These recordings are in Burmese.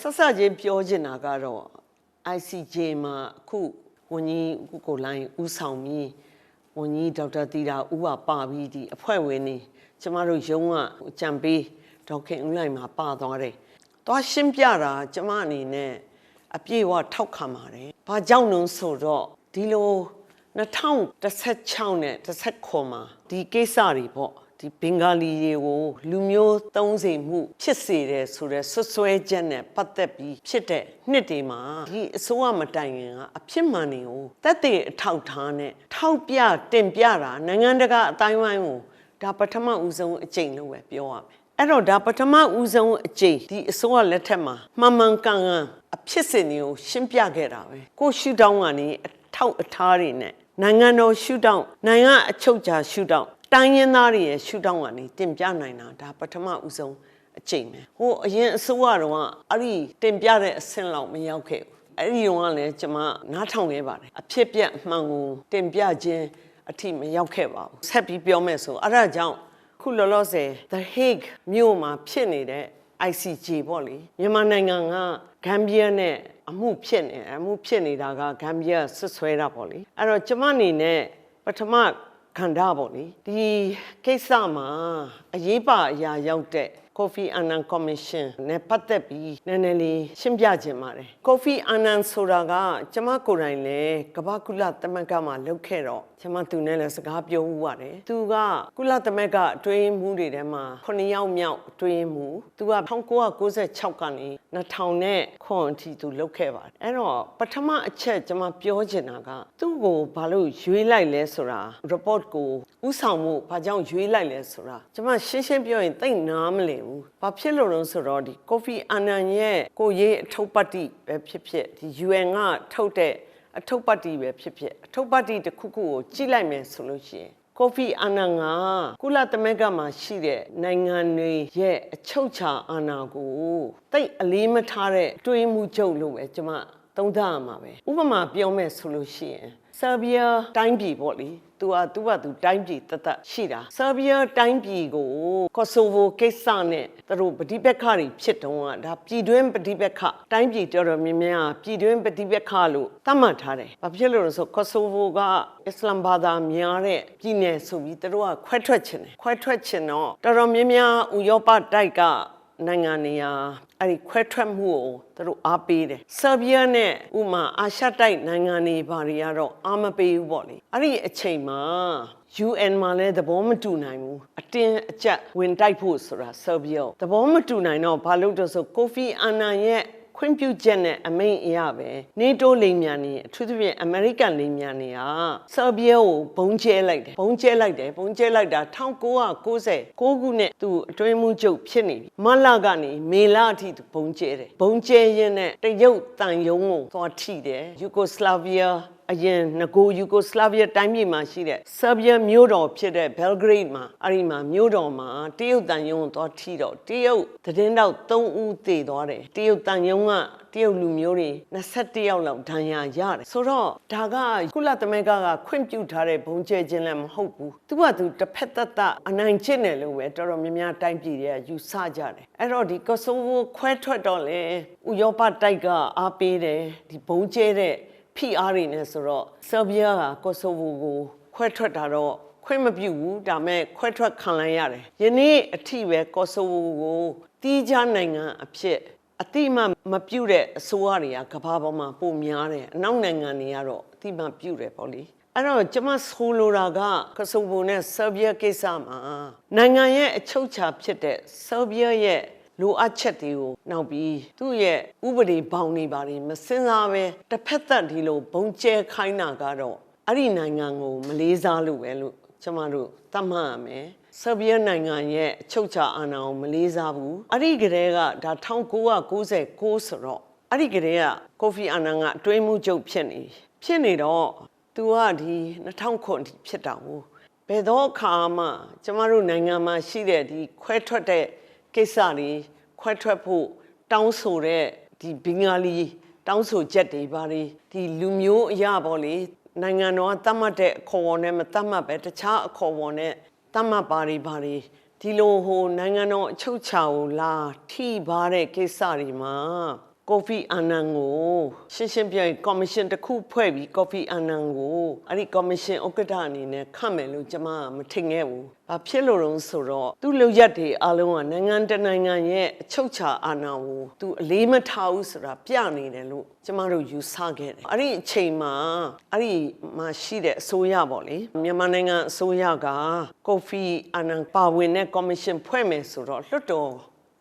ဆက်စချင်းပြောချင်တာကတော့ ICJ မှာအခုဝန်ကြီးဦးကိုလိုင်းဦးဆောင်ပြီးဝန်ကြီးဒေါက်တာတီတာဦးပါပြီးဒီအဖွဲ့ဝင်နေကျမတို့ရုံးကကြံပေးဒေါက်ခင်ဦးလိုင်းမှာပါသွားတယ်။သွားရှင်းပြတာကျမအနေနဲ့အပြည့်အဝထောက်ခံပါတယ်။ဘာကြောင့်လဲဆိုတော့ဒီလို2016နဲ့19မှာဒီကိစ္စတွေပေါ့ဒီဘင်္ဂါလီတွေကိုလူမျိုးသုံးစိမှုဖြစ်စေတယ်ဆိုတဲ့ဆွဆွဲချက်နဲ့ပတ်သက်ပြီးဖြစ်တဲ့နှစ်တွေမှာဒီအစိုးရမတိုင်ခင်ကအဖြစ်မှန်တွေကိုတက်တဲ့အထောက်ထားနဲ့ထောက်ပြတင်ပြတာနိုင်ငံတကာအတိုင်းဝိုင်းကိုဒါပထမဦးဆုံးအကြိမ်လို့ပဲပြောရမယ်အဲ့တော့ဒါပထမဦးဆုံးအကြိမ်ဒီအစိုးရလက်ထက်မှာမှန်မှန်ကန်ကန်အဖြစ်စဉ်တွေကိုရှင်းပြခဲ့တာပဲကိုရှုထောင့်ကနေအထောက်အထားတွေနဲ့နိုင်ငံတော်ရှုထောင့်နိုင်ငံအချုပ်အခြာရှုထောင့်တိုင်းရင်းသားတွေရဲ့ရှုထောင့်ကနေတင်ပြနိုင်တာဒါပထမဦးဆုံးအချိန်ပဲဟိုအရင်အစိုးရတော့အဲ့ဒီတင်ပြတဲ့အဆင့်လောက်မရောက်ခဲ့ဘူးအဲ့ဒီတော့ကလည်းကျွန်မနားထောင်ခဲ့ပါတယ်အဖြစ်ပြက်မှန်ကိုတင်ပြခြင်းအထိမရောက်ခဲ့ပါဘူးဆက်ပြီးပြောမယ်ဆိုအဲ့ဒါကြောင့်ခုလောလောဆယ် The Hague မြို့မှာဖြစ်နေတဲ့ ICJ ပေါ့လေမြန်မာနိုင်ငံကဂမ်ဘီယာနဲ့အမှုဖြစ်နေတာကဂမ်ဘီယာဆွဆွဲတာပေါ့လေအဲ့တော့ကျွန်မအနေနဲ့ပထမခန္ဓာပေါ့လေဒီကိစ္စမှာအရေးပါအရာရောက်တဲ့ကိုဖီအာနန်ကော်မရှင်နဲ့ပတ်သက်ပြီးနည်းနည်းလေးရှင်းပြခြင်းပါတယ်ကိုဖီအာနန်ဆိုတာကကျမကိုယ်တိုင်လည်းကမ္ဘာကုလသမဂ္ဂမှာလုပ်ခဲ့တော့ကျမသူနဲ့လည်းစကားပြောဦးပါတယ်သူကကုလသမဂ္ဂအတွင်းမှုတွေထဲမှာ9ယောက်မြောက်အတွင်းမှုသူက1996ကနေ2000နဲ့ခွန်အထိသူလုပ်ခဲ့ပါတယ်အဲ့တော့ပထမအချက်ကျမပြောချင်တာကသူ့ကိုဘာလို့ရွေးလိုက်လဲဆိုတာ report ကိုဥဆောင်မှုဘာကြောင့်ရွေးလိုက်လဲဆိုတာကျမရှင်းရှင်းပြောရင်သိနားမလည်ဘူးဘာဖြစ်လို့လဲဆိုတော့ဒီကိုဖီအာနန်ရဲ့ကိုရေးအထုပ်ပတ်တိပဲဖြစ်ဖြစ်ဒီ UN ကထုတ်တဲ့အထုပ်ပတ်တိပဲဖြစ်ဖြစ်အထုပ်ပတ်တိတစ်ခုခုကိုကြည့်လိုက်မယ်ဆိုလို့ရှိရင်ကိုဖီအာနန်ကကုလသမဂ္ဂမှာရှိတဲ့နိုင်ငံတွေရဲ့အချုပ်အခြာအာဏာကိုသိအလေးမထားတဲ့တွေးမှုချုပ်လို့ပဲကျွန်မသုံးသပ်ရမှာပဲဥပမာပြောမယ်ဆိုလို့ရှိရင်ဆာဘီယာတိုင်းပြည်ပေါ့လေသူတိုင်းပြည်တသက်ရှိတာဆာဘီယာတိုင်းပြည်ကိုကော့ဆိုဗိုကိစ္စနဲ့သူတို့ပဋိပက္ခတွေဖြစ်တော့ဒါပြည်တွင်းပဋိပက္ခတိုင်းပြည်တော်တော်များများပြည်တွင်းပဋိပက္ခလို့သတ်မှတ်ထားတယ်။ဘာဖြစ်လို့လဲဆိုကော့ဆိုဗိုကအစ္စလာမ်ဘာသာများတဲ့ပြည်နယ်ဆိုပြီးသူတို့ကခွဲထွက်ချင်တယ်။ခွဲထွက်ချင်တော့တော်တော်များများဥရောပတိုက်ကနိုင်ငံနေရာအဲ့ဒီခွဲထွက်မှုကိုသူတို့အားပေးတယ်ဆာဘီယာနဲ့ဥမာအာရှတိုက်နိုင်ငံတွေဘာတွေကတော့အားမပေးဘူးပေါ့လေအဲ့ဒီအချိန်မှာ UN မှာလည်းသဘောမတူနိုင်ဘူးအတင်းအကျပ်ဝင်တိုက်ဖို့ဆိုတာဆာဘီယာသဘောမတူနိုင်တော့ဘာလို့တော့ဆိုကိုဖီအာနန်ရဲ့ခွင့်ပြုချက်နဲ့အမိန့်အရပဲနေတိုးလိမ်မြန်နေအထူးသဖြင့်အမေရိကန်လိမ်မြန်နေဟာဆာဘီယာကိုဘုံကျဲလိုက်တာ1996ခုနှစ်သူအတွင်းမှုချုပ်ဖြစ်နေပြီမလကနေမေလအထိသူဘုံကျဲတယ်ဘုံကျဲရင်းနဲ့တရုတ်တန်ယုံကိုသွားထိတယ်ယူဂိုစလာဗီးယားအရင်ငကိုယူဂိုစလာဗီးယားတိုင်းပြည်မှာရှိတဲ့ဆာဘီယာမြို့တော်ဖြစ်တဲ့ဘယ်လ်ဂရိတ်မှာအဲ့ဒီမှာမြို့တော်မှာတရုတ်တန်ယုံကိုသွားထိတော့တရုတ်သတင်းတောက်3ဦးသေသွားတယ်တရုတ်တန်ယုံကတရုတ်လူမျိုးတွေ21ယောက်လောက်ဒဏ်ရာရတယ်ဆိုတော့ဒါကကုလသမဂ္ဂကခွင့်ပြုထားတဲ့ဘုံကျဲခြင်းလည်းမဟုတ်ဘူးသူကသူတစ်ဖက်သက်သက်အနိုင်ကျင့်တယ်လို့ပဲတော်တော်များများတိုင်းပြည်တွေကယူဆကြတယ်အဲ့တော့ဒီကော့ဆိုဗိုခွဲထွက်တော့လေဥရောပတိုက်ကအားပေးတယ်ဒီဘုံကျဲတဲ့ဖိအားတွေနဲ့ဆိုတော့ဆာဘီယာကကော့ဆိုဗိုကိုခွဲထွက်တာတော့ခွင့်မပြုဘူးဒါမဲ့ခွဲထွက်ခံလိုက်ရတယ်ယနေ့အထိပဲကော့ဆိုဗိုကိုတီးခြားနိုင်ငံအဖြစ်အတိမမပြုတ်တဲ့အစိုးရတွေကကမ္ဘာပေါ်မှာပုံများတယ်အနောက်နိုင်ငံတွေကတော့အတိမပြုတ်တယ်ပေါ့လေအဲ့တော့ကျွန်မဆိုလိုတာကကော့ဆိုဗိုနဲ့ဆာဘီယာကိစ္စမှာနိုင်ငံရဲ့အချုပ်အခြာဖြစ်တဲ့ဆာဘီယာရဲ့လိုအပ်ချက်တွေကိုနောက်ပြီးသူ့ရဲ့ဥပဒေဘောင်တွေပါတယ်မစင်စားပဲတစ်ဖက်သက်ဒီလိုဘုံကျဲခိုင်းတာကတော့အဲ့ဒီနိုင်ငံကိုမလေးစားလို့ပဲလို့ကျွန်မတို့သတ်မှတ်ရမယ်ဆာဘီယာနိုင်ငံရဲ့အချုပ်အခြာအာဏာကိုမလေးစားဘူးအဲ့ဒီကတည်းကဒါ1996ဆိုတော့အဲ့ဒီကတည်းကကိုဖီအာနန်ကအတွင်းမှုချုပ်ဖြစ်နေတော့သူကဒီ2009ထိဖြစ်တာဘူးဘယ်တော့အခါမှကျွန်မတို့နိုင်ငံမှာရှိတဲ့ဒီခွဲထွက်တဲ့ကိစ္စတွေခွဲထွက်ဖို့တောင်းဆိုတဲ့ဒီဘင်္ဂါလီတောင်းဆိုချက်တွေဘာတွေဒီလူမျိုးအရာပေါ့လေနိုင်ငံတော်ကသတ်မှတ်တဲ့အခေါ်အဝေါ်နဲ့မသတ်မှတ်ပဲတခြားအခေါ်အဝေါ်နဲ့သတ်မှတ်ပါတွေဒီလိုဟိုနိုင်ငံတော်အချုပ်အခြာကိုလာထိပါတဲ့ကိစ္စတွေမှာ ကိုဖီအာနန်ကိုရှင်းပြောရင်ကော်မရှင်တစ်ခုဖွဲ့ပြီးကိုဖီအာနန်ကိုအဲ့ဒီကော်မရှင်ဥက္ကဋ္ဌအနေနဲ့ခန့်မယ်လို့ကျွန်မမထင်ခဲ့ဘူး။ဘာဖြစ်လို့လဲဆိုတော့သူ့လုပ်ရက်တွေအားလုံးကနိုင်ငံတနိုင်ငံရဲ့အချုပ်ချာအာဏာကိုသူအလေးမထားဘူးဆိုတာပြနေတယ်လို့ကျွန်မတို့ယူဆခဲ့တယ်။အဲ့ဒီအချိန်မှာအဲ့ဒီမှာရှိတဲ့အစိုးရပေါ့လေမြန်မာနိုင်ငံအစိုးရကကိုဖီအာနန်ပါဝင်တဲ့ကော်မရှင်ဖွဲ့မယ်ဆိုတော့လွှတ်တော်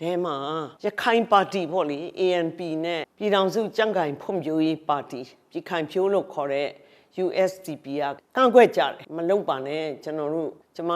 တဲမှာရခိုင်ပါတီပေါ့လေ ANP နဲ့ပြည်ထောင်စုကြံ့ခိုင်ဖွံ့ဖြိုးရေးပါတီပြည်ခိုင်ဖြိုးလို့ခေါ်တဲ့ USDP ကကန့်ကွက်ကြတယ်မလုပ်ပါနဲ့ကျမ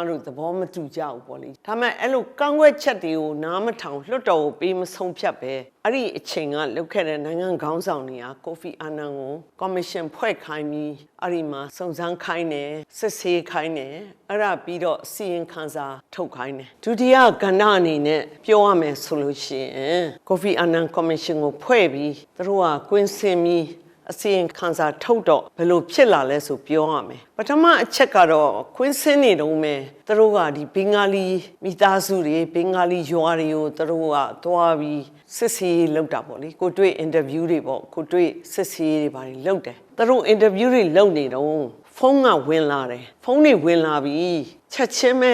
တို့သဘောမတူကြဘူးပေါ့လေဒါမဲ့အဲ့လိုကန့်ကွက်ချက်တွေကိုနားမထောင်လွတ်တော်ကိုပေးမဆုံးဖြတ်ပဲအဲ့ဒီအချိန်ကလုပ်ခဲ့တဲ့နိုင်ငံခေါင်းဆောင်တွေကကိုဖီအာနန်ကိုကော်မရှင်ဖွဲ့ခိုင်းပြီးအဲ့ဒီမှာစုံစမ်းခိုင်းတယ်စစ်ဆေးခိုင်းတယ်အဲ့ဒါပြီးတော့စီရင်ခံစာထုတ်ခိုင်းတယ်ဒုတိယကဏ္ဍအနေနဲ့ပြောရမယ်ဆိုလို့ရှိရင်ကိုဖီအာနန်ကော်မရှင်ကိုဖွဲ့ပြီးသူတို့ကကွင်းစင်ပြီးအစီရင်ခံစာထုတ်တော့ဘယ်လိုဖြစ်လာလဲဆိုပြောရမယ်ပထမအချက်ကတော့ကွင်းစင်းနေတော့မယ်သူတို့ကဒီဘင်္ဂါလီမိသားစုတွေဘင်္ဂါလီရွာတွေကိုသူတို့ကသွားပြီးစစ်ဆေးလုပ်တာပေါ့လေကိုတွေ့အင်တာဗျူးတွေပေါ့ကိုတွေ့စစ်ဆေးတွေပါတယ်လုပ်တယ်သူတို့အင်တာဗျူးတွေလုပ်နေတော့ဖုန်းကဝင်လာတယ်ဖုန်းတွေဝင်လာပြီးချက်ချင်းပဲ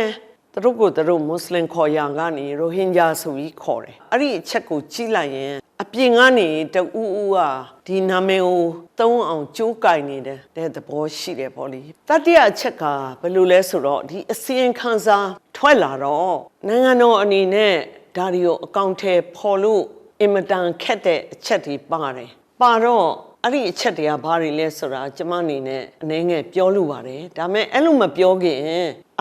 သူတို့ကိုသူတို့မွတ်စလင်ခေါ်ရကနေရိုဟင်ဂျာဆိုပြီးခေါ်တယ်အဲ့ဒီအချက်ကိုကြည့်လိုက်ရင်အပြင်ကနေတူဦးကဒီနာမည်ကိုသုံးအောင်ကြိုးကင်နေတဲ့သဘောရှိတယ်ပေါ့လေတတိယအချက်ကဘယ်လိုလဲဆိုတော့ဒီအစီရင်ခံစာထွက်လာတော့နိုင်ငံတော်အနေနဲ့ဒါတွေကိုအကောင့်ထဲပေါ်လို့အင်မတန်ခက်တဲ့အချက်တွေပါတယ်ပါတော့အဲ့ဒီအချက်တွေကဘာတွေလဲဆိုတာကျွန်မအနေနဲ့အနည်းငယ်ပြောလို့ပါတယ်ဒါပေမဲ့အဲ့လိုမပြောခင်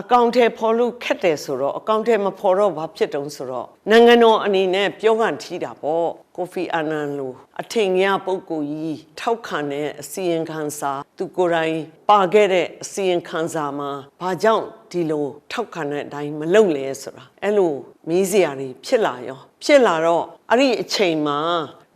အကောင့်ထဲပေါ်လို့ခက်တယ်ဆိုတော့အကောင့်ထဲမပေါ်တော့ဘာဖြစ်တုံးဆိုတော့နိုင်ငံတော်အနေနဲ့ပြောကန်ထီးတာပေါ့ကိုဖီအာနန်လိုအထင်ကြီးပုဂ္ဂိုလ်ကြီးထောက်ခံတဲ့အစီရင်ခံစာသူကိုယ်တိုင်ပါခဲ့တဲ့အစီရင်ခံစာမှာဘာကြောင့်ဒီလိုထောက်ခံတဲ့အတိုင်းမလုပ်လဲဆိုတာအဲ့လိုမေးစရာတွေဖြစ်လာတော့အဲ့ဒီအချိန်မှာ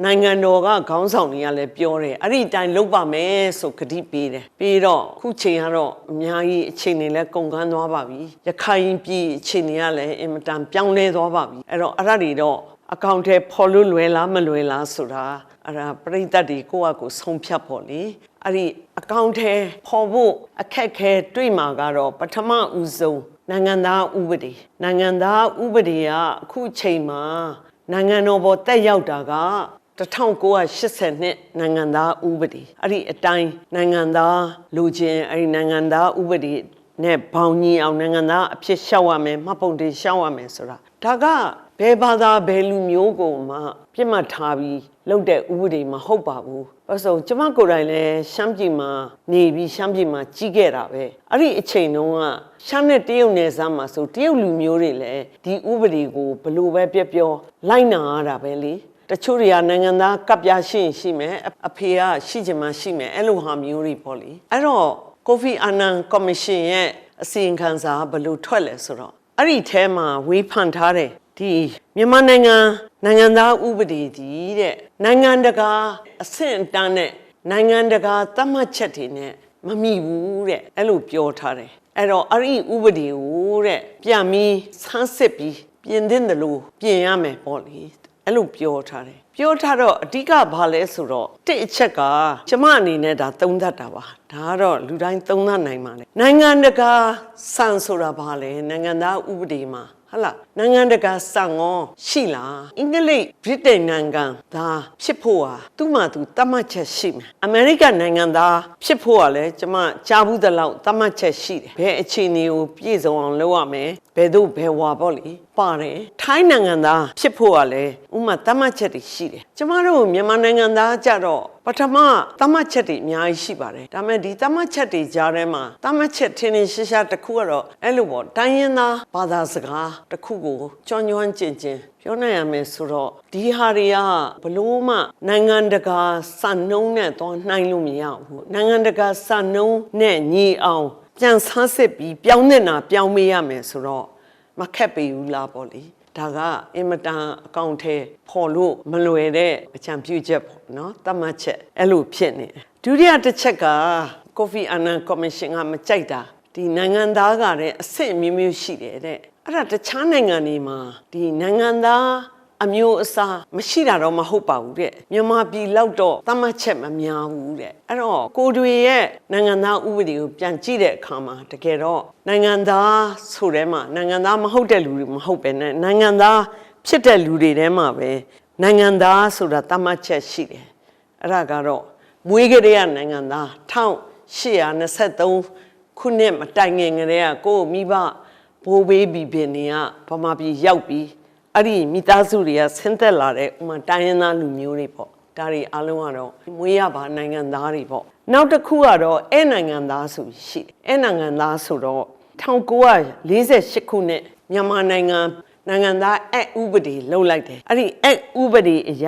နိုင်ငံတော်ကခေါင်းဆောင်တွေကလည်းပြောတယ်အဲ့ဒီအတိုင်းလုပ်ပါမယ်ဆိုကတိပေးတယ်ပြီးတော့ခုချိန်ကတော့အများကြီးအချိန်တွေလည်းကုန်ကန်းသွားပါပြီရခိုင်ပြည်အချိန်တွေကလည်းအင်မတန်ပြောင်းလဲသွားပါပြီအဲ့တော့အဲ့ဒါတွေတော့အကောင့်ထဲပေါ်လို့လွယ်လားမလွယ်လားဆိုတာအဲ့ဒါပရိသတ်တွေကိုယ့်အကိုဆုံးဖြတ်ဖို့လေအဲ့ဒီအကောင့်ထဲပေါ်ဖို့အခက်ခဲတွေ့မှာကတော့ပထမဦးဆုံးနိုင်ငံသားဥပဒေကအခုချိန်မှာနိုင်ငံတော်ပေါ်တက်ရောက်တာက1980နှစ်နိုင်ငံသားဥပဒေအဲ့ဒီအတိုင်းနိုင်ငံသားလူချင်းအဲ့ဒီနိုင်ငံသားဥပဒေနဲ့ဘောင်ညီအောင်နိုင်ငံသားအဖြစ်ရှောက်ရမယ်မှတ်ပုံတင်ရှောက်ရမယ်ဆိုတာဒါကဘယ်ဘာသာဘယ်လူမျိုးကိုမှပြစ်မှတ်ထားပြီးလုပ်တဲ့ဥပဒေမဟုတ်ပါဘူး။အဲ့ဆိုကျမကိုယ်တိုင်လည်းရှမ်းပြည်မှာနေပြီးရှမ်းပြည်မှာကြီးခဲ့တာပဲ။အဲ့ဒီအချိန်တုန်းကရှမ်းနဲ့တရုတ်နယ်စပ်မှာဆိုတရုတ်လူမျိုးတွေလည်းဒီဥပဒေကိုဘလို့ပဲပြောလိုက်နာရတာပဲလေ။တချို့တွေကနိုင်ငံသားကပ်ပြားရှိမယ်အဖေကရှိချင်မှရှိမယ်အဲ့လိုဟာမျိုးတွေပေါ့လေ။အဲ့တော့ကိုဖီအာနန်ကော်မရှင်ရဲ့အစီရင်ခံစာဘလို့ထွက်လဲဆိုတော့အဲ့ဒီထဲမှာဝေဖန်ထားတယ်ဒီမြန်မာနိုင်ငံသားဥပဒေဒီတဲ့နိုင်ငံတကာအဆင့်အတန်းနဲ့နိုင်ငံတကာသတ်မှတ်ချက်တွေနဲ့မမိဘူးတဲ့အဲ့လိုပြောထားတယ်အဲ့တော့အဲ့ဒီဥပဒေကိုတဲ့ပြန်ပြီးဆန်းစစ်ပြီးပြင်သင့်တယ်လို့ပြင်ရမယ်ပေါ့လေအဲ့လိုပြောထားတယ်ပြောထားတော့အဓိကဘာလဲဆိုတော့တစ်အချက်ကကျမအနေနဲ့ဒါသုံးသပ်တာပါဒါကတော့လူတိုင်းသုံးသပ်နိုင်ပါလေနိုင်ငံတကာစံဆိုတာဘာလဲနိုင်ငံသားဥပဒေမှာဟုတ်လားနိုင်ငံတကာစံရောရှိလားအင်္ဂလိပ်ဗြိတိန်နိုင်ငံသားဖြစ်ဖို့ဟာသူ့မှာသူသတ်မှတ်ချက်ရှိမယ်အမေရိကန်နိုင်ငံသားဖြစ်ဖို့ဟာလည်းကျမကြားဘူးသလောက်သတ်မှတ်ချက်ရှိတယ်ဘယ်အခြေအနေကိုပြည့်စုံအောင်လုပ်ရမယ်ဘယ်သို့ဘယ်ဝါပေါ့လေပါတယ်ထိုင်းနိုင်ငံသားဖြစ်ဖို့ဟာလည်းဥမာသတ်မှတ်ချက်တွေရှိတယ်ကျမတို့မြန်မာနိုင်ငံသားကြတော့ပထမသတ်မှတ်ချက်တွေအများကြီးရှိပါတယ်ဒါပေမဲ့ဒီသတ်မှတ်ချက်တွေကြားထဲမှာသတ်မှတ်ချက်ထင်းထင်းရှားရှားတစ်ခုကတော့အဲ့လိုပေါ့တိုင်းရင်းသားဘာသာစကားတစ်ခုကိုကျွမ်းကျင်ပြောနိုင်ရမယ်ဆိုတော့ဒီဟာတွေကဘလို့မှနိုင်ငံတကာစံနှုန်းနဲ့တော့နှိုင်းလို့မရဘူးနိုင်ငံတကာစံနှုန်းနဲ့ညီအောင်ပြန်ဆန်းစစ်ပြီးပြောင်းနေတာပြောင်းမေးရမယ်ဆိုတော့မခက်ပေဘူးလားပေါ့လေဒါကအင်မတန်အကောင့်ထဲပေါ်လို့မလွယ်တဲ့အကြံပြုချက်ပေါ့နော်သတ်မှတ်ချက်အဲ့လိုဖြစ်နေတယ်ဒုတိယတစ်ချက်ကကိုဖီအာနန်ကော်မရှင်ကမကြိုက်တာဒီနိုင်ငံသားကလည်းအဆင့်မျိုးရှိတယ်တဲ့အဲ့ဒါတခြားနိုင်ငံတွေမှာဒီနိုင်ငံသား အမျိုးအစားမရှိတာတော့မဟုတ်ပါဘူးတဲ့မြန်မာပြည်လောက်တော့သတ်မှတ်ချက်မများဘူးတဲ့အဲ့တော့ကိုတွေရဲ့နိုင်ငံသားဥပဒေကိုပြန်ကြည့်တဲ့အခါမှာတကယ်တော့နိုင်ငံသားဆိုတဲ့မှာနိုင်ငံသားမဟုတ်တဲ့လူတွေမဟုတ်ပဲနဲ့နိုင်ငံသားဖြစ်တဲ့လူတွေထဲမှာပဲနိုင်ငံသားဆိုတာသတ်မှတ်ချက်ရှိတယ်အဲ့ဒါကတော့မွေးကလေးကနိုင်ငံသား1823ခုနှစ်မတိုင်ခင်ကလေးကကိုမိဘဘိုးဘေးဘီဘင်တွေကဗမာပြည်ရောက်ပြီးအဲ့ဒီမိသားစုတွေကဆင်းသက်လာတဲ့ဥမာတိုင်းရင်းသားလူမျိုးတွေပေါ့ဒါတွေအားလုံးကတော့မွေးရပါနိုင်ငံသားတွေပေါ့နောက်တစ်ခုကတော့အဲ့နိုင်ငံသားဆိုရှိတယ်အဲ့နိုင်ငံသားဆိုတော့1948ခုနှစ်မြန်မာနိုင်ငံသားဥပဒေလှုပ်လိုက်တယ်အဲ့ဒီဥပဒေအရ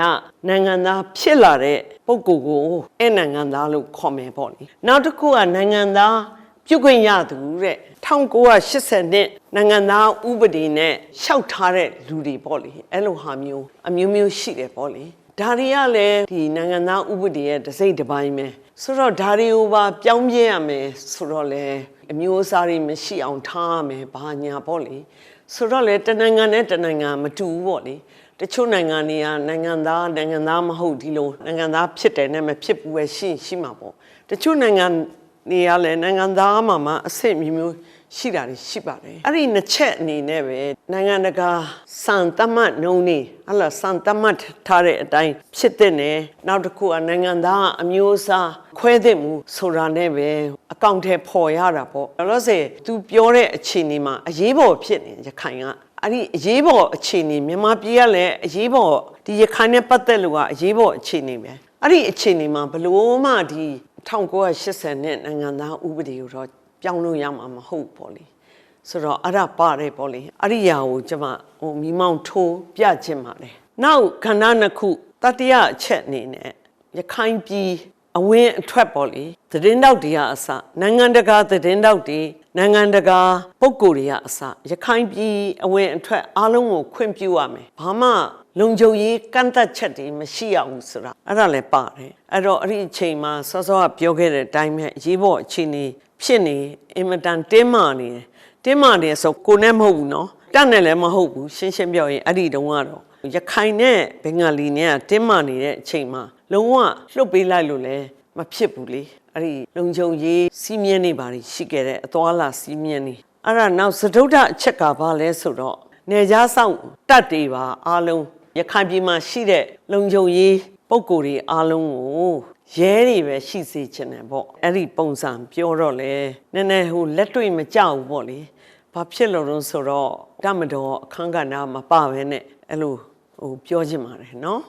နိုင်ငံသားဖြစ်လာတဲ့ပုဂ္ဂိုလ်ကိုအဲ့နိုင်ငံသားလို့ခေါ်မယ်ပေါ့လေနောက်တစ်ခုကနိုင်ငံသားပြုခွင့်ရသူတဲ့1980နှစ်နိုင်ငံသားဥပဒေနဲ့ရှောက်ထားတဲ့လူတွေပေါ့လေအဲ့လိုဟာမျိုးအမျိုးမျိုးရှိတယ်ပေါ့လေဒါတွေကလည်းဒီနိုင်ငံသားဥပဒေရဲ့တစ်စိတ်တစ်ပိုင်းပဲဆိုတော့ဒါတွေကိုပါပြောင်းပြရမယ်ဆိုတော့လေအမျိုးအစားတွေမရှိအောင်ထားရမယ်ဘာညာပေါ့လေဆိုတော့လေတနိုင်ငံနဲ့တနိုင်ငံမတူဘူးပေါ့လေတချို့နိုင်ငံတွေကနိုင်ငံသားမဟုတ်ဒီလိုနိုင်ငံသားဖြစ်တယ်နဲ့မဖြစ်ဘူးပဲရှိမှာပေါ့တချို့နိုင်ငံနေရလဲနိုင်ငံသားမှာအဆင့်မျိုးရှိတာရှိပါတယ်အဲ့ဒီနှစ်ချက်အနေနဲ့ပဲနိုင်ငံတကာစံတမတ်နှုံးနေဟလာစံတမတ်ထားတဲ့အတိုင်းဖြစ်တဲ့နဲ့နောက်တစ်ခုကနိုင်ငံသားအမျိုးအစားခွဲသင့်မှုဆိုတာနဲ့ပဲအကောင့်ထဲပေါ်ရတာပေါ့ဒါလို့ဆိုသူပြောတဲ့အခြေအနေမှာအရေးပေါ်ဖြစ်နေရခိုင်ကအဲ့ဒီအရေးပေါ်အခြေအနေမြန်မာပြည်ကလည်းအရေးပေါ်ဒီရခိုင်နဲ့ပတ်သက်လို့ကအရေးပေါ်အခြေအနေပဲအဲ့ဒီအခြေအနေမှာဘလို့မှဒီ1980နဲ့နိုင်ငံသားဥပဒေကိုတော့ပြောင်းလို့ရမှာမဟုတ်ပေါ့လေဆိုတော့အဲ့ဒါပါတယ်ပေါ့လေအဲ့ဒီຢာကိုကျွန်မမိမောင်းထိုးပြချင်ပါတယ်နောက်ခန္ဓာနှစ်ခုတတိယအချက်အနေနဲ့ရခိုင်ပြည်အဝင်အထွက်ပေါ့လေသတင်းတောက်တွေကအစနိုင်ငံတကာသတင်းတောက်တွေနိုင်ငံတကာပုံကိုယ်တွေကအစရခိုင်ပြည်အဝင်အထွက်အားလုံးကိုခွင့်ပြုရမယ်ဘာမှလုံခြုံရေးကန့်သတ်ချက်တွေမရှိအောင်ဆိုတာအဲ့ဒါလည်းပါတယ်အဲ့တော့အဲ့ဒီအချိန်မှာစောစောကပြောခဲ့တဲ့အတိုင်းပဲရေးဖို့အခြေအနေဖြစ်နေအင်မတန်တင်းမာနေတယ်ဆိုကိုနဲ့မဟုတ်ဘူးနော်တက်နဲ့လည်းမဟုတ်ဘူးရှင်းပြောရင်အဲ့ဒီတုန်းကတော့ရခိုင်နဲ့ဘင်္ဂလီနဲ့တင်းမာနေတဲ့အချိန်မှာလုံးဝလှုပ်ပေးလိုက်လို့လည်းမဖြစ်ဘူးလေအဲ့ဒီလုံခြုံရေးစီးမြန်းနေပါလိရှိခဲ့တဲ့အသွာလာစီးမြန်းနေအဲ့ဒါနောက်သဒုဒ္ဒအချက်ကဘာလဲဆိုတော့နေကြားဆောင်တတ်တွေပါအားလုံးရခိုင်ပြည်မှာရှိတဲ့လုံခြုံရေးပုံကိုယ်တွေအားလုံးကိုရဲတွေပဲရှိစေချင်တယ်ပေါ့အဲ့ဒီပုံစံပြောတော့လေနည်းနည်းဟိုလက်တွေ့မကြောက်ဘူးပေါ့လေဘာဖြစ်လို့လဲဆိုတော့တမတော်အခန်းကဏ္ဍမပပဲနဲ့အဲ့လိုပြောချင်ပါတယ်နော်